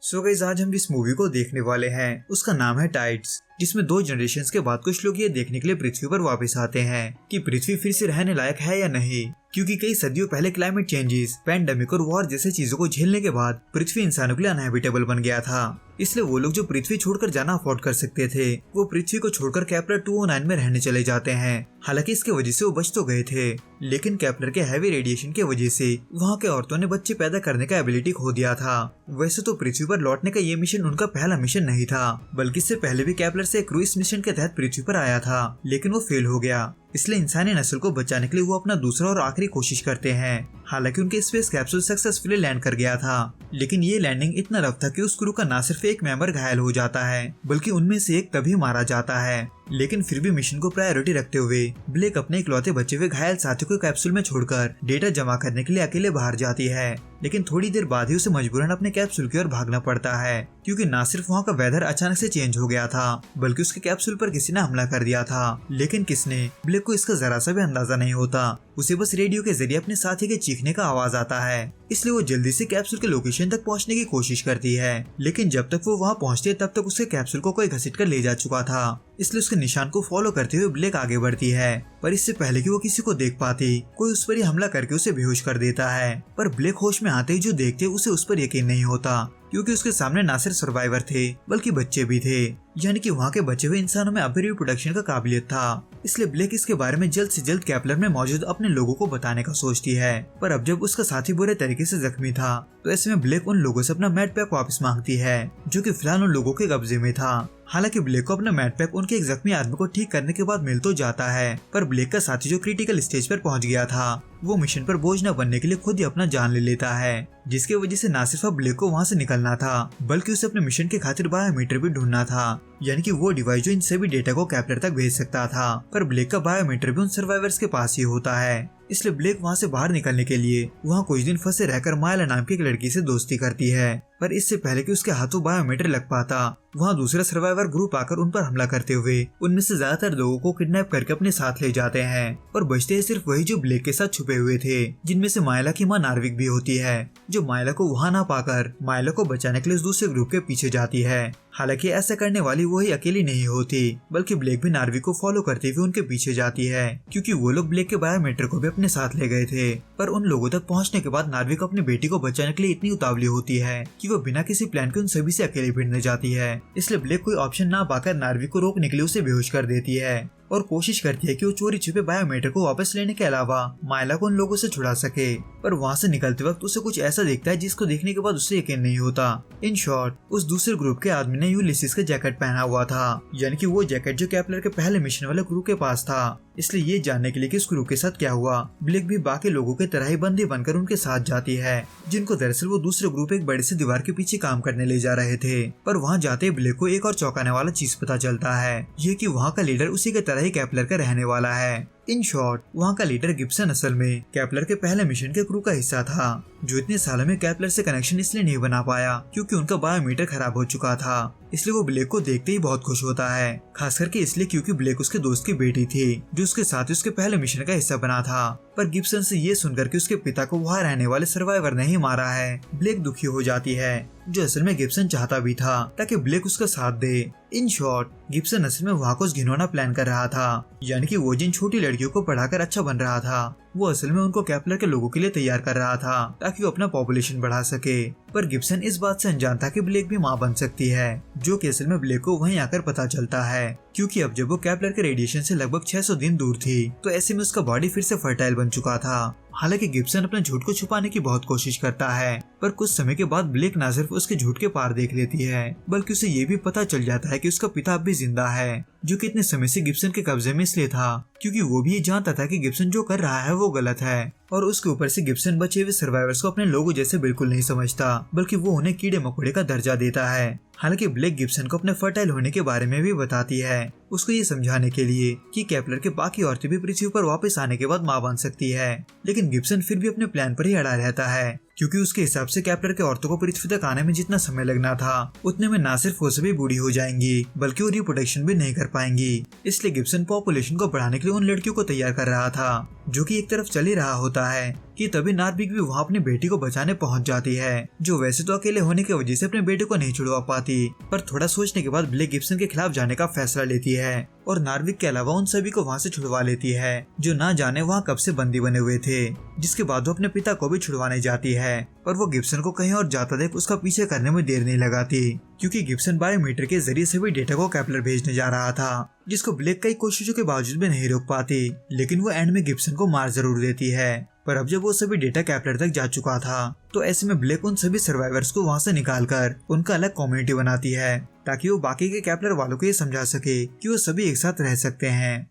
So guys, आज हम जिस मूवी को देखने वाले हैं उसका नाम है टाइड्स, जिसमें 2 जनरेशंस के बाद कुछ लोग ये देखने के लिए पृथ्वी पर वापस आते हैं कि पृथ्वी फिर से रहने लायक है या नहीं। क्योंकि कई सदियों पहले क्लाइमेट चेंजेस, पैंडेमिक और वॉर जैसे चीजों को झेलने के बाद पृथ्वी इंसानों के लिए अनहैबिटेबल बन गया था। इसलिए वो लोग जो पृथ्वी छोड़कर जाना अफोर्ड कर सकते थे, वो पृथ्वी को छोड़कर केपलर 209 में रहने चले जाते हैं। हालांकि इसके वजह से वो बच तो गए थे, लेकिन केपलर के हैवी रेडिएशन की वजह से वहाँ के औरतों ने बच्चे पैदा करने का एबिलिटी खो दिया था। वैसे तो पृथ्वी पर लौटने का ये मिशन उनका पहला मिशन नहीं था, बल्कि इससे पहले भी केपलर से एक क्रूइज मिशन के तहत पृथ्वी पर आया था, लेकिन वो फेल हो गया। इसलिए इंसानी नस्ल को बचाने के लिए वो अपना दूसरा और आखिरी कोशिश करते हैं। हालांकि उनके स्पेस कैप्सूल सक्सेसफुली लैंड कर गया था, लेकिन ये लैंडिंग इतना रफ था कि उस क्रू का न सिर्फ एक मेंबर घायल हो जाता है, बल्कि उनमें से एक तभी मारा जाता है। लेकिन फिर भी मिशन को प्रायोरिटी रखते हुए ब्लेक अपने इकलौते बचे हुए घायल साथी को कैप्सूल में छोड़कर डेटा जमा करने के लिए अकेले बाहर जाती है। लेकिन थोड़ी देर बाद ही उसे मजबूरन अपने कैप्सूल की ओर भागना पड़ता है, क्योंकि न सिर्फ वहाँ का वेदर अचानक से चेंज हो गया था, बल्कि उसके कैप्सूल पर किसी ने हमला कर दिया था। लेकिन किसने? ब्लेक को इसका जरा सा भी अंदाजा नहीं होता। उसे बस रेडियो के जरिए अपने साथी के चीखने का आवाज आता है, इसलिए वो जल्दी से कैप्सूल के लोकेशन तक पहुंचने की कोशिश करती है। लेकिन जब तक वो वहां पहुंचती है तब तक उसके कैप्सूल को कोई घसीट कर ले जा चुका था, इसलिए उसके निशान को फॉलो करते हुए ब्लेक आगे बढ़ती है। पर इससे पहले कि वो किसी को देख पाती, कोई उस पर ही हमला करके उसे बेहोश कर देता है। पर ब्लेक होश में आते ही जो देखते उसे उस पर यकीन नहीं होता, क्योंकि उसके सामने न सिर्फ सर्वाइवर थे बल्कि बच्चे भी थे, यानी कि वहाँ के बचे हुए इंसानों में अभी रिप्रोडक्शन का काबिलियत था। इसलिए ब्लेक इसके बारे में जल्द से जल्द केपलर में मौजूद अपने लोगों को बताने का सोचती है। पर अब जब उसका साथी बुरे तरीके से जख्मी था, तो ऐसे में ब्लेक उन लोगों से अपना मैड पैक वापस मांगती है, जो कि फिलहाल उन लोगों के कब्जे में था। हालांकि ब्लेक को अपना मैड पैक उनके एक जख्मी आदमी को ठीक करने के बाद मिल तो जाता है, पर ब्लेक का साथी जो क्रिटिकल स्टेज पर पहुंच गया था, वो मिशन पर बोझ न बनने के लिए खुद ही अपना जान ले लेता है, जिसकी वजह से न सिर्फ अब ब्लेक को वहां से निकलना था, बल्कि उसे अपने मिशन के खातिर बायोमीटर भी ढूंढना था, यानी कि वो डिवाइस जो इन सभी डेटा को केपलर तक भेज सकता था। पर ब्लेक का बायोमीटर भी उन सर्वाइवर्स के पास ही होता है, इसलिए ब्लेक वहाँ से बाहर निकलने के लिए वहाँ कुछ दिन फंसे रहकर मायला नाम की एक लड़की से दोस्ती करती है। पर इससे पहले कि उसके हाथों बायोमीटर लग पाता, वहाँ दूसरा सर्वाइवर ग्रुप आकर उन पर हमला करते हुए उनमें से ज्यादातर लोगों को किडनैप करके अपने साथ ले जाते हैं। और बचते हैं सिर्फ वही जो ब्लेक के साथ छुपे हुए थे, जिनमें से मायला की माँ नार्विक भी होती है, जो मायला को वहाँ ना पाकर मायला को बचाने के लिए उस दूसरे ग्रुप के पीछे जाती है। हालांकि ऐसा करने वाली वही अकेली नहीं होती, बल्कि ब्लेक भी नार्विक को फॉलो करते हुए उनके पीछे जाती है, क्योंकि वो लोग ब्लेक के बायोमीटर को भी अपने साथ ले गए थे। पर उन लोगों तक पहुंचने के बाद नार्विक अपनी बेटी को बचाने के लिए इतनी उतावली होती है कि वो बिना किसी प्लान के उन सभी से अकेले भिड़ने जाती है। इसलिए ब्लेक कोई ऑप्शन ना पाकर नार्विक को रोकने के लिए उसे बेहोश कर देती है और कोशिश करती है कि वो चोरी छुपे बायोमीटर को वापस लेने के अलावा मायला को उन लोगों से छुड़ा सके। पर वहाँ से निकलते वक्त उसे कुछ ऐसा दिखता है जिसको देखने के बाद उसे यकीन नहीं होता। इन शॉर्ट, उस दूसरे ग्रुप के आदमी ने यूलिसिस का जैकेट पहना हुआ था, यानी कि वो जैकेट जो केपलर के पहले मिशन वाले ग्रुप के पास था। इसलिए ये जानने के लिए कि इस ग्रुप के साथ क्या हुआ, ब्लेक भी बाकी लोगों की तरह ही बंदी बनकर उनके साथ जाती है, जिनको दरअसल वो दूसरे ग्रुप एक बड़े से दीवार के पीछे काम करने ले जा रहे थे। पर वहाँ जाते ही ब्लेक को एक और चौंकाने वाला चीज पता चलता है, ये कि वहाँ का लीडर उसी के तरह ही केपलर का रहने वाला है। इन शॉर्ट, वहाँ का लीडर गिब्सन असल में केपलर के पहले मिशन के क्रू का हिस्सा था, जो इतने सालों में केपलर से कनेक्शन इसलिए नहीं बना पाया क्योंकि उनका बायोमीटर खराब हो चुका था। इसलिए वो ब्लेक को देखते ही बहुत खुश होता है, खास करके इसलिए क्योंकि ब्लेक उसके दोस्त की बेटी थी, जो उसके साथ उसके पहले मिशन का हिस्सा बना था। पर गिब्सन से ये सुनकर कि उसके पिता को वहाँ रहने वाले सर्वाइवर ने ही मारा है, ब्लेक दुखी हो जाती है, जो असल में गिब्सन चाहता भी था ताकि ब्लेक उसका साथ दे। इन शॉर्ट, गिब्सन असल में वहाँ कुछ घिनौना प्लान कर रहा था, यानी कि वो जिन छोटी लड़कियों को पढ़ाकर अच्छा बन रहा था, वो असल में उनको केपलर के लोगों के लिए तैयार कर रहा था ताकि वो अपना पॉपुलेशन बढ़ा सके। पर गिब्सन इस बात से अनजान था कि ब्लेक भी माँ बन सकती है, जो कि असल में ब्लेक को वहीं आकर पता चलता है, क्योंकि अब जब वो केपलर के रेडिएशन से लगभग 600 दिन दूर थी, तो ऐसे में उसका बॉडी फिर से फर्टाइल बन चुका था। हालांकि गिब्सन अपने झूठ को छुपाने की बहुत कोशिश करता है, पर कुछ समय के बाद ब्लेक न सिर्फ उसके झूठ के पार देख लेती है, बल्कि उसे ये भी पता चल जाता है कि उसका पिता अब भी जिंदा है, जो कि इतने समय से गिब्सन के कब्जे में इसलिए था क्योंकि वो भी ये जानता था कि गिब्सन जो कर रहा है वो गलत है। और उसके ऊपर से गिब्सन बचे हुए सर्वाइवर्स को अपने लोगों जैसे बिल्कुल नहीं समझता, बल्कि वो उन्हें कीड़े मकोड़े का दर्जा देता है। हालांकि ब्लेक गिब्सन को अपने फर्टाइल होने के बारे में भी बताती है, उसको ये समझाने के लिए कि केपलर के बाकी औरतें भी पृथ्वी पर वापस आने के बाद मां बन सकती है। लेकिन गिब्सन फिर भी अपने प्लान पर ही अड़ा रहता है, क्योंकि उसके हिसाब से केपलर के औरतों को पृथ्वी तक आने में जितना समय लगना था, उतने में न सिर्फ वो सभी बूढ़ी हो जाएंगी, बल्कि वो रिप्रोडक्शन भी नहीं कर पाएंगी। इसलिए गिब्सन पॉपुलेशन को बढ़ाने के लिए उन लड़कियों को तैयार कर रहा था, जो कि एक तरफ चल ही रहा होता है कि तभी नार्विक भी वहाँ अपनी बेटी को बचाने पहुँच जाती है, जो वैसे तो अकेले होने की वजह से अपने बेटे को नहीं छुड़वा पाती, पर थोड़ा सोचने के बाद ब्लेक गिब्सन के खिलाफ जाने का फैसला लेती है और नार्विक के अलावा उन सभी को वहाँ से छुड़वा लेती है, जो ना जाने वहाँ कब से बंदी बने हुए थे। जिसके बाद वो अपने पिता को भी छुड़वाने जाती है, पर वो गिब्सन को कहीं और जाता देख उसका पीछे करने में देर नहीं लगाती, क्योंकि गिब्सन बायोमीटर के जरिए सभी डेटा को केपलर भेजने जा रहा था, जिसको ब्लेक कई कोशिशों के बावजूद भी नहीं रोक पाती। लेकिन वो एंड में गिब्सन को मार जरूर देती है। पर अब जब वो सभी डेटा केपलर तक जा चुका था, तो ऐसे में ब्लेक उन सभी सर्वाइवर्स को वहाँ से निकालकर उनका अलग कम्युनिटी बनाती है, ताकि वो बाकी के केपलर वालों को ये समझा सके कि वो सभी एक साथ रह सकते हैं।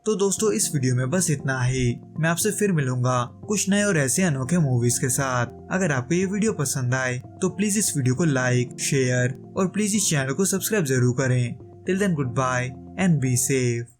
तो दोस्तों, इस वीडियो में बस इतना ही। मैं आपसे फिर मिलूंगा कुछ नए और ऐसे अनोखे मूवीज के साथ। अगर आपको ये वीडियो पसंद आए तो प्लीज इस वीडियो को लाइक, शेयर और प्लीज इस चैनल को सब्सक्राइब जरूर करें। Till then, good bye and be safe.